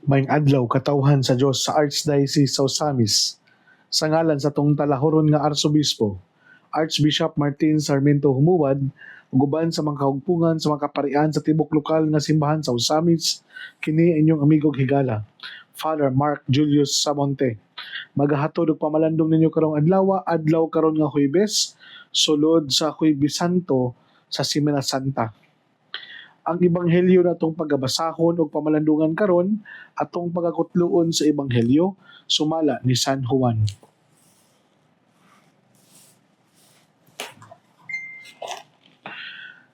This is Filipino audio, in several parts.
Maayong adlaw katawhan sa Dios sa Archdiocese sa Osamis. Sa ngalan sa tong talahoron nga Arsobispo, Archbishop Martin Sarmiento Humuwad, guban sa mga kahugpungan sa mga kaparian sa tibok lokal nga simbahan sa Osamis, kini inyong amigog higala, Father Mark Julius Samonte. Magahatod og pamalandong ninyo karong adlaw karon nga Huwebes, sulod sa Huwebes Santo sa Semana Santa. Ang ebanghelyo natong pagabasahon og pamalandungan karon atong pagakutluon sa ebanghelyo sumala ni San Juan.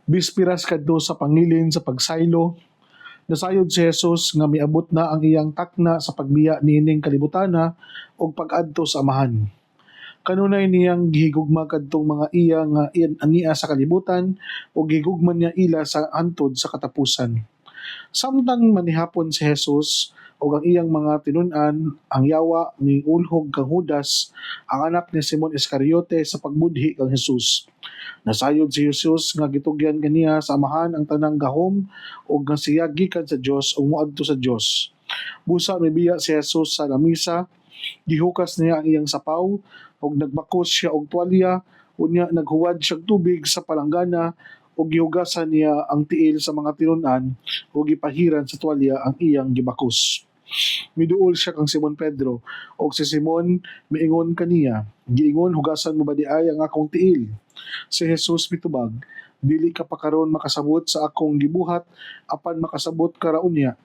Bispiras kadto sa pangilin sa pagsaylo, nasayod si Jesus nga miabot na ang iyang takna sa pagbiya niining kalibutana og pag-adto sa Amahan. Kanunay niyang gihigugma kadtong mga iya nga ania sa kalibutan o gihigugman niya ila sa antod sa katapusan. Samtang manihapon si Jesus o ang iyang mga tinun-an, ang yawa ni ulhog kang Judas, ang anak ni Simon Iscariote sa pagbudhi kang Jesus. Nasayod si Jesus nga gitugyan kaniya sa Amahan ang tanang gahom o nga siya gikan sa Dios o moadto sa Dios. Busa mibiya si Jesus sa lamisa, gihukas niya ang iyang sapaw ug nagbakos siya og tuwalya, unya naghuwad siya og tubig sa palanggana ug gihugasan niya ang tiil sa mga tinun-an ug gipahiran sa tuwalya ang iyang gibakos. Miduol siya kang Simon Pedro ug si Simon miingon kaniya, giingon, hugasan mo ba di ay ang akong tiil? Si Jesus mitubag, dili ka pa karon makasabot sa akong gibuhat apan makasabot ka ra unya.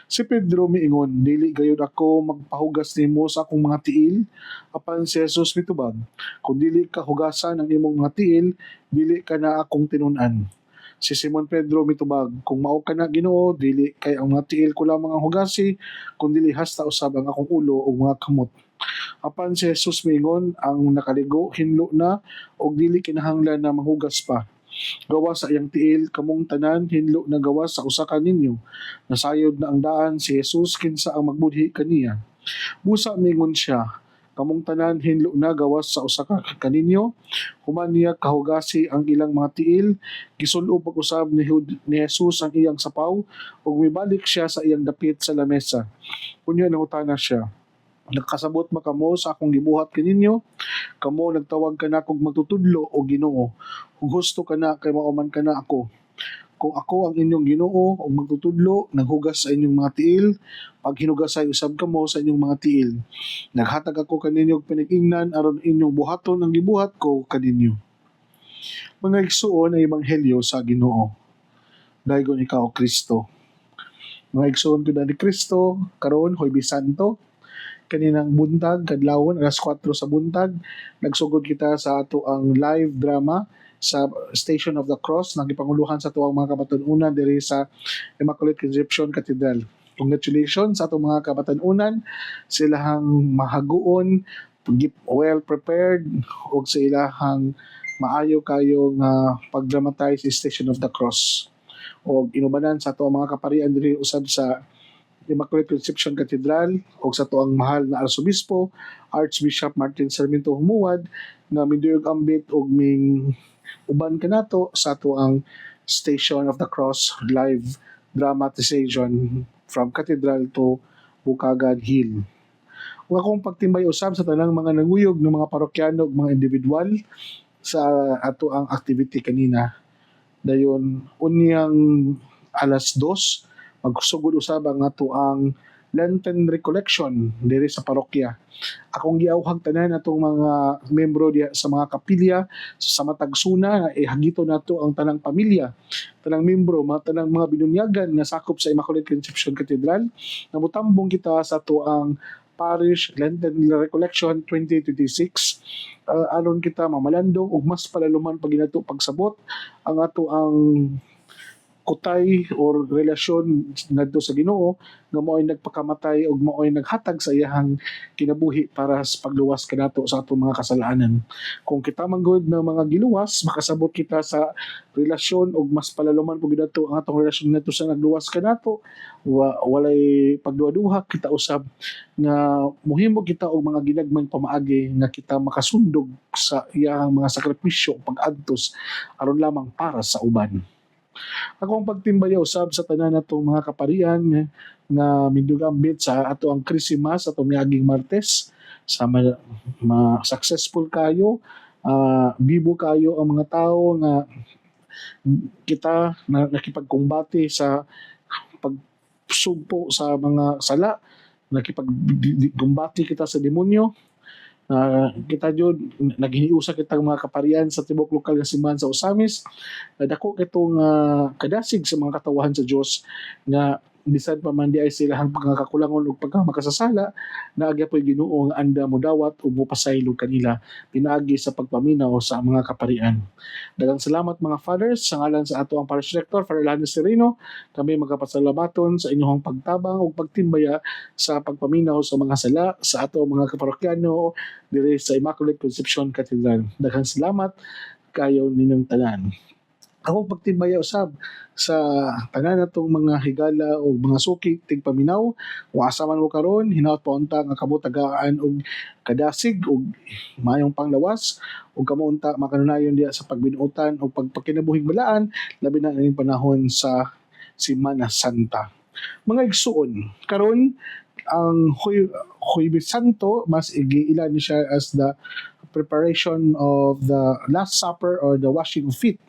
Si Pedro miingon, dili gayud ako magpahugas nimo sa akong mga tiil. Apan si Jesus mitubag, kung dili ka hugasan ang imong mga tiil, dili ka na akong tinun-an. Si Simon Pedro mitubag, kung mao ka na Ginoo, dili kay ang mga tiil ko lamang ang hugasi, kung dili hasta usab ang akong ulo o mga kamot. Apan si Jesus miingon, ang nakaligo hinlo na og dili kinahanglan na manghugas pa. Gawas sa iyang tiil, kamong tanan hinlo na gawas sa usa ka ninyo. Nasayod na ang daan si Jesus kinsa ang magbudhi kaniya. Busa mingon siya, kamong tanan hinlo na gawas sa usa ka kaninyo. Human niya kahugasi ang ilang mga tiil, gisulo pag-usab ni Jesus ang iyang sapaw ug mibalik siya sa iyang dapit sa lamesa. Unya nangutana siya, nakasabot ba kamo sa akong gibuhat kaninyo? Kamo nagtawag ka na kog magtutudlo o Ginoo. Kung gusto ka na kay mauman ka na ako. Kung ako ang inyong Ginoo o magtutudlo, naghugas sa inyong mga tiil, pag hinugasay usab kamo sa inyong mga tiil. Naghatag ako kaninyo og pinag-ingnan aron inyong buhaton ang gibuhat ko kaninyo. Mga igsuon ay ebanghelyo sa Ginoo. Daygon ikaw Kristo. Mga igsuon ko ni Kristo karon Huwebes Santo. Kaninang buntag, kadlawon, alas 4 sa buntag, nagsugod kita sa ato ang live drama sa Station of the Cross, nagipanguluhan sa tuwang mga kabatanunan diri sa Immaculate Conception Cathedral. Congratulations sa atong mga kabatanunan, silahang mahaguon, well prepared, ug sa ilahang maayo kayo nga pagdramatize Station of the Cross. O inubanan sa ato mga kaparian diri usab sa Immaculate Conception Cathedral o sa tuang mahal na Arsobispo, Archbishop Martin Sarmiento Humuwad, na miduyog ambit og ming uban kanato sa tuang Station of the Cross live dramatization from Cathedral to Bukagan Hill. Ug akong pagtimbay usab sa tanang mga nanguyog ng mga parokyano ug mga individual sa ato ang activity kanina. Dayon unyang alas 2 magsugod usab ang ato ang Lenten Recollection diri sa parokya. Akong giawhag tanan atong mga membro diya sa mga kapilya sa matagsuna hagito nato ang tanang pamilya, tanang membro, tanang mga binunyagan nga sakop sa Immaculate Conception Cathedral. Namutambong kita sa ato ang Parish Lenten Recollection 2026 aron kita mamalandong ug mas palaluman pag ginato pagsabot ang ato ang kutay or relasyon ngadto sa Ginoo nga mao'y nagpakamatay ug mao'y naghatag sa iyang kinabuhi para sa pagluwas kanato sa atong mga kasalanan. Kung kita manggod ng mga giluwas, makasabot kita sa relasyon ug mas palaluman pud nato ang atong relasyon ngadto sa nagluwas kanato. Walay pagduha-duha kita usab nga muhimo kita og mga ginagmang pamaagi nga kita makasundog sa iyang mga sakripisyo pag-adtos aron lamang para sa uban. Akong pagtimbaya usab sa tanan natong mga kaparian nga midugambit sa ato ang Christmas ato miaging Martes sa successful kayo, bibo kayo ang mga tao nga kita na nakipagkumbati sa pagsugpo sa mga sala, nakipagkumbati kita sa demonyo. Kita jud naghiniusa kitang mga kaparian sa tibok lokal nga simbahan sa Osamis, dako kitong kadasig sa mga katawahan sa Dios nga bisan pa man di ay silahang pagkakakulangon ug pagkamakasasala na agyapoy Ginoo nga anda mo dawat ug mopasaylo kanila pinaagi sa pagpaminaw sa mga kaparian. Daghang salamat mga fathers sa ngalan sa ato ang parish rector Father Lanes Sereno. Kami magapasalamaton sa inyong pagtabang ug pagtimbaya sa pagpaminaw sa mga sala sa ato mga kaparokyano dire sa Immaculate Conception Cathedral. Daghang salamat kayo ninyong tanan. Ako pagtimbaya usab sa tanan natong mga higala o mga suki tigpaminaw o asa man mo karon hinaut paunta nga kabutagaan og kadasig og mayong panglawas ug kamunta makanunayon diya sa pagbinuotan o pagpakinabuhing balaan labi na ining panahon sa Semana Santa. Mga igsuon karon ang Huwebes Santo mas igiila ni siya as the preparation of the Last Supper or the washing of feet.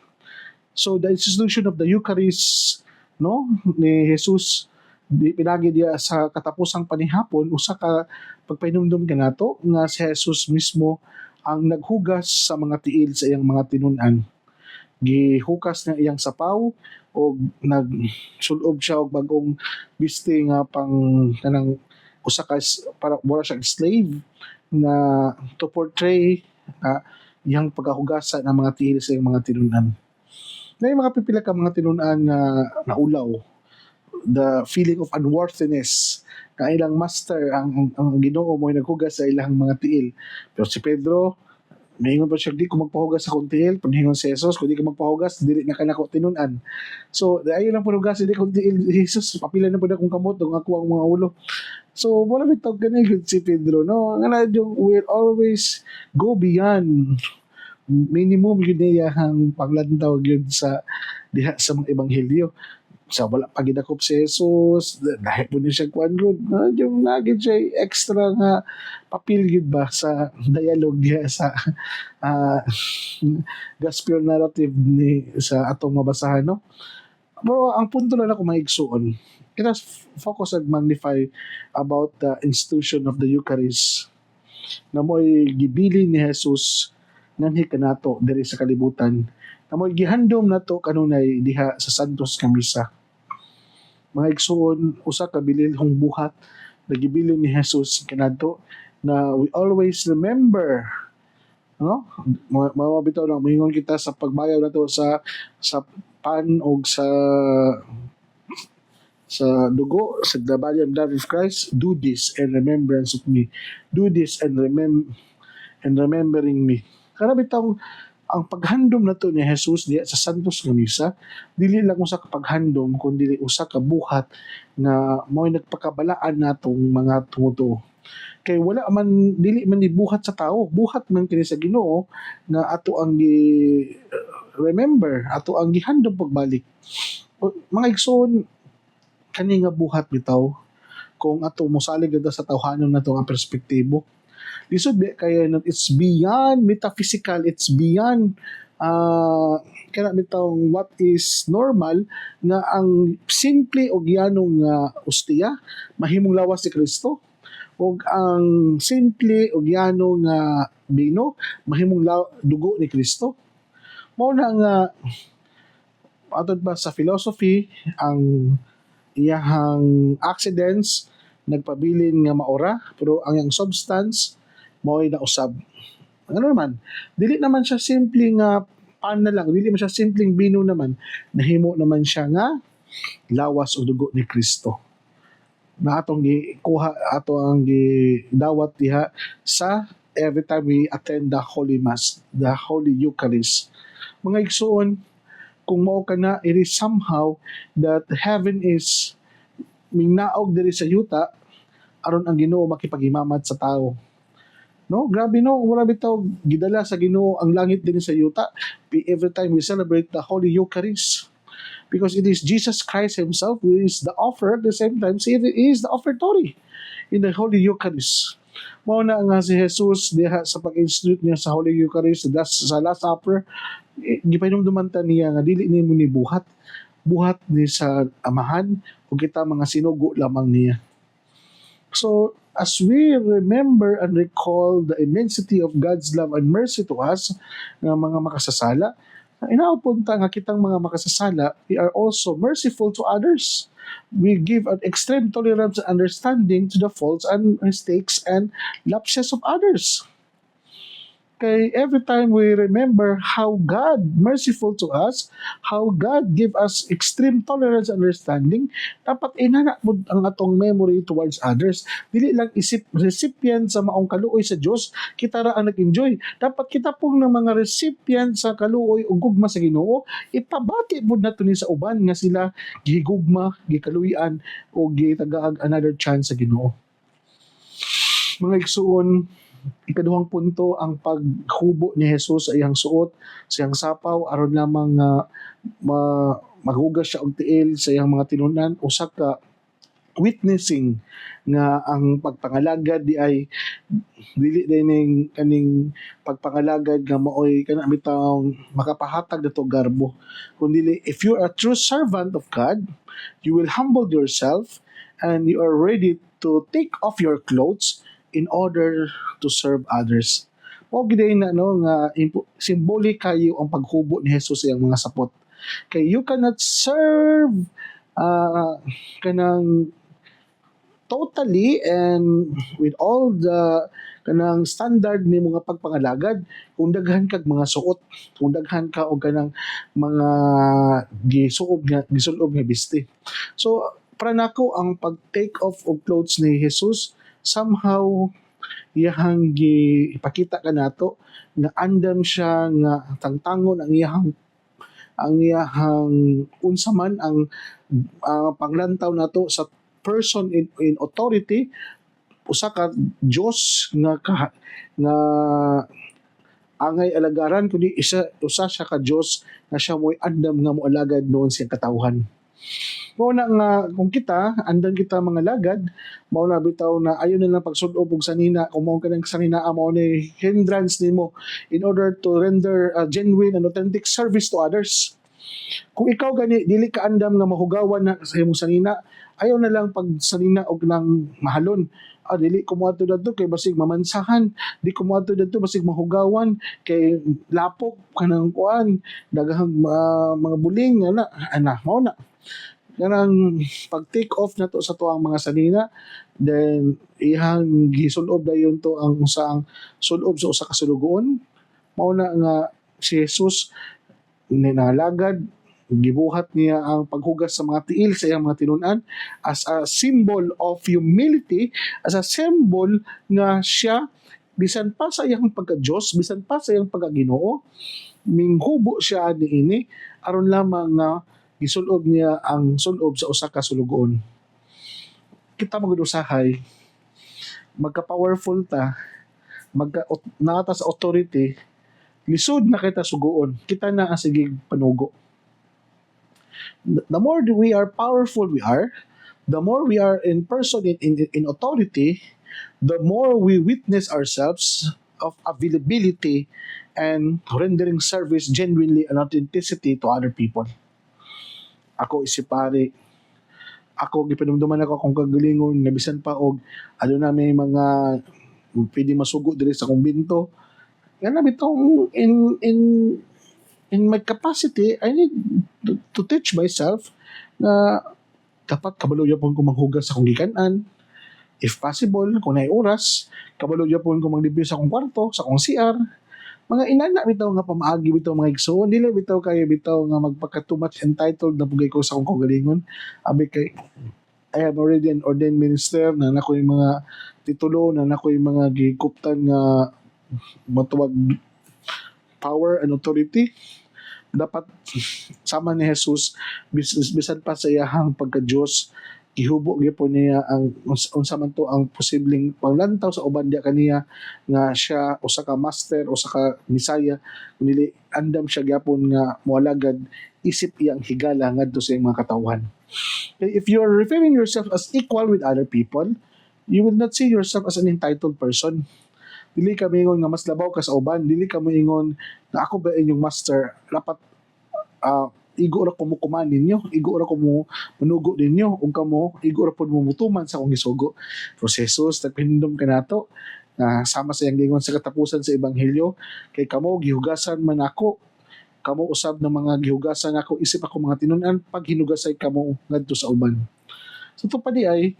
So the institution of the Eucharist no ni Jesus pinagi diya sa katapusang panihapon usa ka pagpainumdum kanato nga si Jesus mismo ang naghugas sa mga tiil sa iyang mga tinun-an. Gihukas na iyang sapaw o nagsulob siya og bagong biste nga pang kanang usa ka para wala siya slave na to portray iyang pagkahugasan ng mga tiil sa iyang mga tinun-an. Na yung mga pipila ka mga tinun-an na naulaw, the feeling of unworthiness na ilang master ang Ginoo mo naghugas sa ilang mga tiil. Pero si Pedro mahingon pa siya, di ko magpahugas sa akong tiil. Paghingon si Jesus, kung di ka magpahugas, dili na ka na ko tinun-an. So, ayaw lang pahugas, hindi kong tiil. Jesus, papila na po na akong kamot, ang ako ang mga ulo. So, wala bitawag ganun si Pedro, no? Nga yung we'll always go beyond minimum yun niya ang paglantaw yun sa diha sa mga ebanghelyo. Sa wala pagidakop si Jesus, dahil po niya siya kuhan yun. Yung naging siya extra nga papil yun ba sa dialogue niya sa gospel narrative ni sa atong mabasahan, no? Pero ang punto lang ako maigsuon, kita focus and magnify about the institution of the Eucharist na mo'y gibili ni Jesus nanhi kanato diri sa kalibutan na mo'y gihandom nato kanunay diha sa Santos nga Misa. Mga igsuon, usa ka bililhong buhat na gibili ni Jesus kanato na we always remember, no? Mabitaw lang moingon kita sa pagbayaw nato sa pan og sa dugo sa the body and blood of Christ. Do this in remembrance of me. Do this and remembering me. Kana bitaw ang paghandom nato ni Jesus diya sa Santos nga Misa, dili lang usa ka paghandom kundi usa ka buhat nga mo'y nagpakabalaan natong mga tumutuo. Kay wala man dili man ni buhat sa tao, buhat man kini sa Ginoo nga ato ang remember, ato ang gihandom pagbalik. Mga igsoon kani nga buhat bitaw kung ato mosalig ganda sa tawhanon nato nga perspektibo. Lisod di kaya it's beyond metaphysical, it's beyond kaya bitawng what is normal nga ang simple og yanong ustiya mahimong lawas si Kristo ug ang simple og yanong bino mahimong dugo ni Kristo. Mao na nga atod ba sa philosophy ang iyahang accidents nagpabilin nga maora pero ang yang substance mo'y nausab. Ano naman, dili naman siya simple nga pan na lang, dili man siya simpleng bino naman, nahimo naman siya nga lawas o dugo ni Kristo. Na atong gikuha, ato ang gidawat diha sa every time we attend the Holy Mass, the Holy Eucharist. Mga igsuon, kung mao ka na, it is somehow that heaven is mingnaog diri sa yuta aron ang Ginoo makipaghimamat sa tao. No, grabe no, wala bitaw gidala sa Ginoo ang langit din sa yuta every time we celebrate the Holy Eucharist. because it is Jesus Christ Himself who is the offer. At the same time, He is the offertory in the Holy Eucharist. Mao na nga si Jesus diha sa pag-institute niya sa Holy Eucharist sa Last Supper, gipahinumduman ta niya nga dili nimo ni buhat ni sa amahan ug kita mga sinugo lamang niya. So as we remember and recall the immensity of God's love and mercy to us nga mga makasasala, inaapunta nga kitang mga makasasala, we are also merciful to others. We give an extreme tolerance and understanding to the faults and mistakes and lapses of others. Kay every time we remember how God merciful to us, how God give us extreme tolerance and understanding, dapat inana mo ang atong memory towards others. Dili lang isip recipient sa maong kaluoy sa Dios, kita ra ang nag-enjoy. Dapat kita pong ng mga recipient sa kaluoy ug gugma sa Ginoo, ipabati mo nato ni sa uban nga sila gihigugma, gikaluyan o gitagaag another chance sa Ginoo. Mga igsuon, ikaduhang punto ang paghubo ni Jesus sa iyang suot, sa iyang sapaw aron lamang maghugas siya og tiil sa iyang mga tinunan. Usa ka witnessing nga ang pagpangalagad di ay dili dining kaning pagpangalagad nga maoy kana bitaw makapahatag nato garbo, kundi if you are a true servant of God, you will humble yourself and you are ready to take off your clothes in order to serve others. O giday na nga symbolic kayo ang paghubo ni Jesus sa iyang mga sapot. Kay you cannot serve kanang totally and with all the kanang standard ni mga pagpangalagad kung daghan kag mga suot, kung daghan ka og kanang mga gisuob nga bisti. So para nako ang pag-take off of clothes ni Jesus somehow iyahang ipakita ka nato nga andam siya nga tangtangon ang iyahang unsa man ang panglantaw nato sa person in authority, usa ka Dios nga angay alagaran kundi usa siya ka Dios nga siya mo'y andam nga moalagad noon siyang katawhan. Mao na nga kung kita andan kita mga lagad, mao na bitaw na ayon na lang pagsudob og sanina, kung mao kanang sanina mao ni hindrance nimo in order to render a genuine and authentic service to others. Kung ikaw gani dili ka andam nga mahugawan na sa imong sanina, ayaw na lang pag sanina og nang mahalon. Dili ko moadto dadto kay basig mamansahan, di ko moadto dadto basig mahugawan kay lapok kanang kuan daghang mga buling ana mao na kanang pag-take off na to sa tuang mga sanina, then ihang gisulob dayon to ang usang sulob sa usa ka sulugoon. Mao na nga si Jesus ninalagad, gibuhat niya ang paghugas sa mga tiil sa iyang mga tinunan as a symbol of humility, as a symbol nga siya bisan pa sa iyang pagka-Diyos, bisan pa sa iyang pagka-Ginoo, minghubo siya niini aron lamang nga gisulob niya ang sulob sa usa ka sulugoon. Kita magud-usahay, magka-powerful ta, nata sa authority, lisod na kita sugoon, kita na ang sige panugo. The more we are powerful we are, the more we are in person in authority, the more we witness ourselves of availability and rendering service genuinely and authenticity to other people. Ako isipari, ako gipanumduman ako akong kagalingon nga bisan pa og na may mga pwede masugo diri sa kumbento. Nga bitong in my capacity, I need to teach myself na dapat kabalo yapon ko manghugas sa akong gikanan. If possible, kung naay oras, kabalo yapon ko manglibyo sa akong kwarto, sa akong CR. Mga inana bitaw nga pamaagi bitaw mga igsoon, dili bitaw kayo bitaw nga magpaka too much entitled na pugay ko sa akong kagalingon. Abi kay I am already an ordained minister na nakoy mga titulo, na nakoy mga gikuptan nga matuwag power and authority. Dapat sama ni Jesus bisan pa sa iyahang pagka-Diyos, gihubo gyapon niya ang unsa man to ang posibleng panglantaw sa uban diya kaniya nga siya usa ka master, usa ka misaya, kundi andam siya gyapon nga moalagad isip iyang higala ngadto sa iyang mga katawhan. If you are referring yourself as equal with other people, you will not see yourself as an entitled person. Dili ka moingon nga mas labaw ka sa uban, dili ka moingon na ako ba inyong master, dapat igo ra ko mo kuman ninyo, igo ra ko mo manugo ninyo, ug kamo igo ra pud mo mutuman sa akong gisugo. Prosesos nagpahindom ka nato na sama sa iyang lingon sa katapusan sa ebanghelyo, kay kamo gihugasan man ako, kamo usab ng mga gihugasan ako, isip ako mga tinun-an pag hinugasay kamo ngadto sa uban. So to pa di ay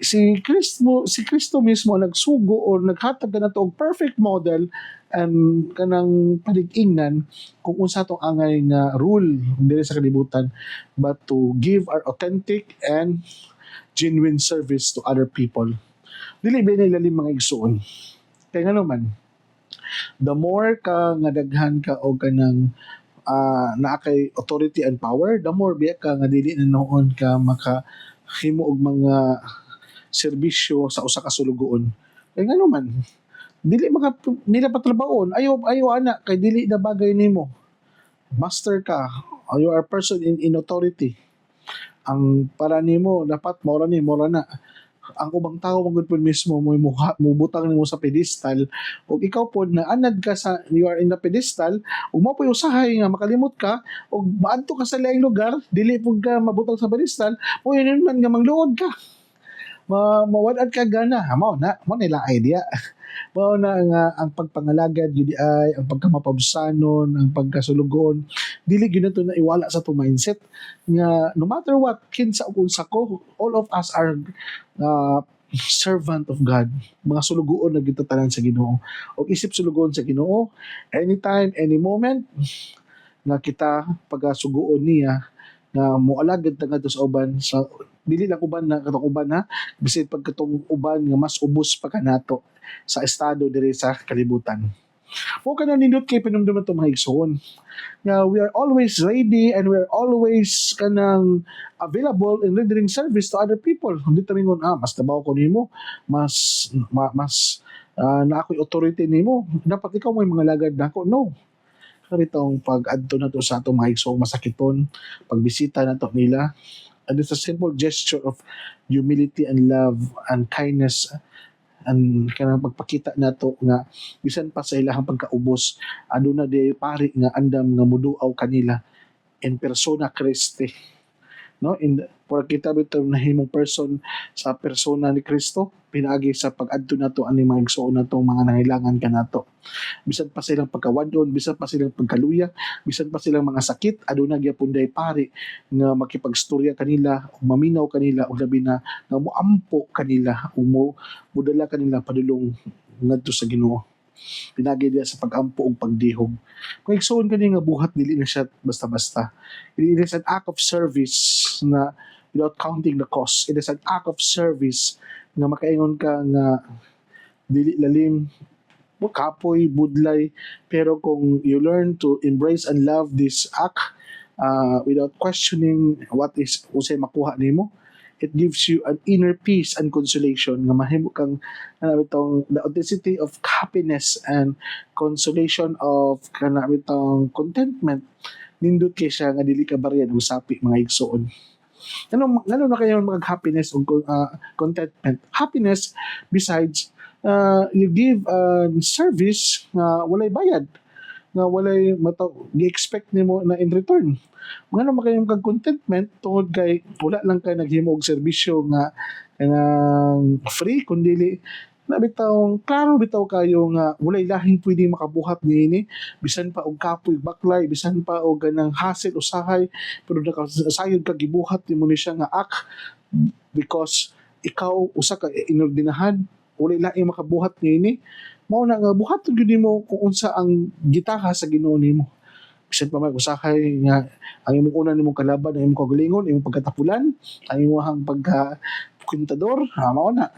si Kristo mismo ang nagsugo o naghatag na to og perfect model and kanang palig-ingnan kung unsa tong angay nga rule diri sa kalibutan, but to give our authentic and genuine service to other people. Dili ba nilalim mga igsoon? Kaya nga naman, the more ka nga daghan ka o kanang naa kay authority and power, the more biya ka nga dili na noon ka makahimo og mga serbisyo sa usa ka sulugoon. Kaya nga naman, dili nila patrabaon, ayaw ana kay dili na bagay nimo. Master ka, or you are a person in authority. Ang para nimo dapat mora na. Ang ubang tao magud pud mismo mo mubutang nimo sa pedestal, ug ikaw pod na anad ka sa you are in the pedestal, ug mo pa usahay nga makalimot ka ug maadto ka sa laing lugar, dili pud ka mabutang sa pedestal, o yun man nga mangluod ka. Mawad ka gana, mo nila idea. Mao na nga ang pagpangalagad gyud ay ang pagkamapabsanon, ang pagkasulugon, dili gyud nato na iwala sa to mindset nga no matter what kinsa ug unsa ko, all of us are servant of God. Mga sulugoon na gyud tanan sa Ginoo. Og isip sulugoon sa Ginoo anytime, any moment nga kita pagasugoon niya na moalagad ta ngadto sa uban, sa dili lang uban na katong uban ha, bisan pagkatong uban nga mas ubos pa kanato sa estado diri sa kalibutan. O kana nindot kay pinumdum nato mga igsoon nga we are always ready and we are always kanang available in rendering service to other people. Hindi ta mingon mas tabaw ko nimo, mas na ako'y authority nimo, dapat ikaw may mga lagad nako. No, karitong pag-adto na to sa atong mga igsoong masakiton, pagbisita na to nila, and it's a simple gesture of humility and love and kindness, and kanang pagpakita nato nga bisan pa sa ilahang pagkaubos aduna di pari nga andam nga muduaw kanila in persona Christi, no, for kita bitaw nahimong person sa persona ni Kristo pinaagi sa pag-adto nato ani mga igsoon natong mga nangailangan kanato, bisan pa silang pagkawadon, bisan pa silang pagkaluya, bisan pa silang mga sakit, aduna gyapon day pari nga makipagstorya kanila o maminaw kanila o labi na nga moampo kanila o mudala kanila padulong ngadto sa Ginoo. Pinagi diya sa pagampo ug pagdihog. Kung igsoon kani nga buhat dili na siya basta-basta. It is an act of service na without counting the cost. It is an act of service nga makaingon ka nga dili lalim, kapoy, budlay, pero kung you learn to embrace and love this act without questioning what is usay makuha nimo, it gives you an inner peace and consolation nga mahimo kang itong the authenticity of happiness and consolation of itong contentment. Nindot kay siya nga dili ka baryan usapi mga igsoon. Ano na kayo mag-happiness o contentment? Happiness, besides, you give service nga walay bayad, nga walay gi-expect nimo na in return. Mga naman kayong kag-contentment tungod kay wala lang kayo naghimo og serbisyo nga free, kundi klaro bitaw kayo nga walay lahing pwedeng makabuhat niini, bisan pa og kapoy baklay, bisan pa og ganang hassle usahay, pero nakasayod ka gibuhat nimo ni siya nga because ikaw usa ka inordinahan, walay lahing makabuhat niini. Mao na nga buhat gyud nimo kung unsa ang gitaha sa Ginoo nimo. Bisan pa mag-usahay nga ang imong una nimong kalaban, ang imong kagalingon, imong pagkatapulan, ang imong kwintador, mao na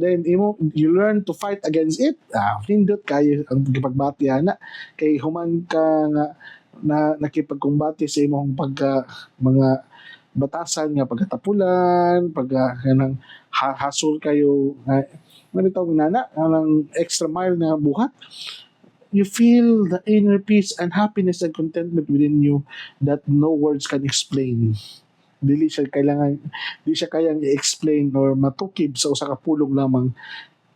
then you learn to fight against it. Pindot kayo ang pagbati ana kay human ka nga na nakipagkumbati sa imong mga batasan nga pagkatapulan, kanang hasol kayo bitaw nana ang extra mile na buhat, you feel the inner peace and happiness and contentment within you that no words can explain. Di siya kayang i-explain or matukib sa usa ka pulong lamang.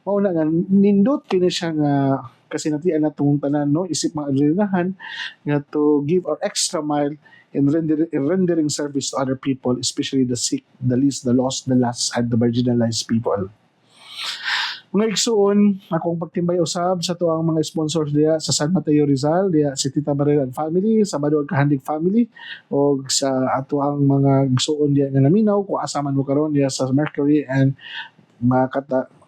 Mauna nga nindot kini siya nga kasi natian natong tanan no isip mga adrenalinahan nga to give our extra mile in rendering service to other people, especially the sick, the least, the lost, the last, and the marginalized people. Mga igsuon, akong pagtimbay usab sa tuang mga sponsors diya sa San Mateo Rizal, diya si Tita Barrera and family, sa Baduag Kahandig family, o sa atuang mga igsuon diya nga naminaw, kung asaman mo karon diya sa Mercury and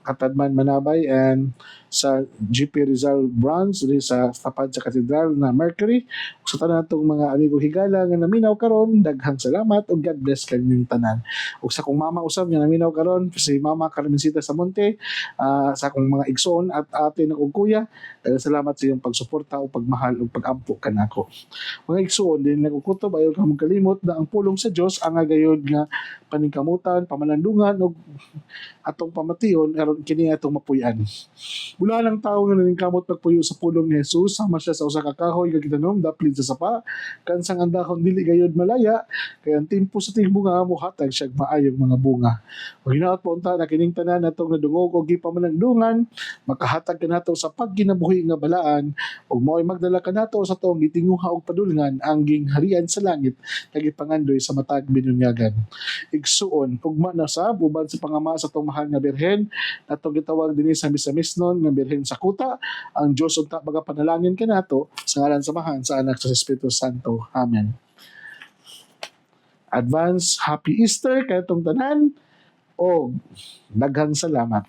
Katadman Manabay and sa GP Rizal Branch diri sa tapad sa Katedral na Mercury. Sa tanan natong mga amigo higala nga naminaw karon, daghang salamat ug God bless kanyang tanan. Ug sa akong mama usab nga naminaw karon, si Mama Carmencita sa Monte, sa akong mga igsoon at ate na ug kuya, daghang salamat sa iyong pagsuporta o pagmahal ug pag-ampo kanako. Mga igsoon din nagkukutob ayo ka magkalimot na ang pulong sa Dios ang gayud nga paningkamutan, pamalandungan ug atong pamation aron kini atong mapuy-an. Wala lang tao nga naningkamot pagpuyo sa pulong ni Jesus, sama siya sa usa ka kahoy nga gitanom daplin sa sapa, kansang ang dahon dili gayud malaya, kay ang timpo sa tingbunga mohatag siya maayong mga bunga. Ug hinaot po unta na kining tanan natong nadungog og gipamanandungan, makahatag kanato sa pagkinabuhi nga balaan, ug mao'y magdala kanato sa tuong gitinguha og padulngan ang gingharian sa langit nga gipangandoy sa matag binunyagan. Igsuon, ugma na sab uban sa pangama sa tong mahal nga birhen, natong gitawag dinhi sa misamisnon nga birhen sa kuta, ang Dios unta magapanalangin kanato sa ngalan sa Amahan, sa Anak, sa Espiritu Santo. Amen. Advance Happy Easter kay atong tanan o daghang salamat.